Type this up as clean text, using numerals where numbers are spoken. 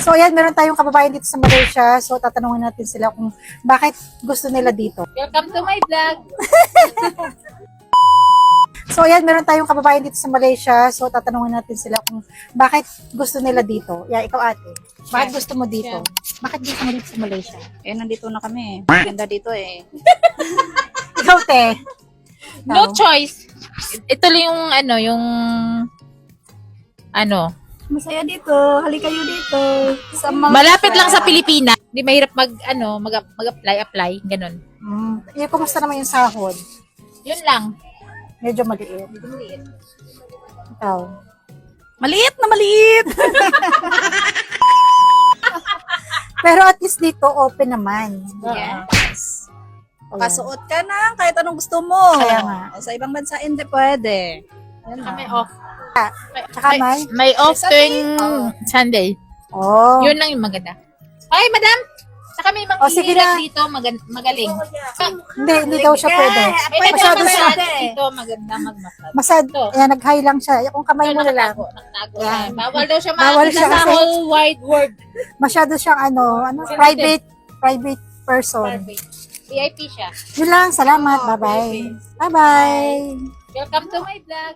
So ayan, meron tayong kababayan dito sa Malaysia. So tatanungin natin sila kung bakit gusto nila dito. Welcome to my vlog. So ayan, meron tayong kababayan dito sa Malaysia. So tatanungin natin sila kung bakit gusto nila dito. Yeah, ikaw ate. Bakit gusto mo dito? Bakit gusto mo dito sa Malaysia? Eh, nandito na kami. Ganda dito eh. Ikaw te. No choice. Ito lang yung Masaya dito. Hali kayo dito. Sa mga malapit lang sa Pilipinas. Hindi mahirap mag-apply, ganun. Yung kumusta naman yung sahod? Yun lang. Medyo maliit. Ikaw. Maliit na maliit. Pero at least dito open naman. Yes. Oh. Kasuot ka na kahit anong gusto mo. Kaya nga. Sa ibang bansa hindi pwede. Yan May lang. off. Tsaka may? May off Sunday. tuwing Sunday. Oh. Yun lang yung maganda. Ay, madam! Saka may Oh, sige na. manghihirap dito, magaling. Hindi daw siya pwede. May Masyado siya. nagmamassage dito, maganda magmasad. Masad. Ito. Ayan, nag-high lang siya. Yung kamay mo na lang. Nakatago. Yan. Bawal daw siya Bawal makakita siya sa kasi- whole wide world. Masyado siyang private person. VIP siya. Yun lang. Salamat. Bye-bye. Bye-bye. Welcome to my vlog.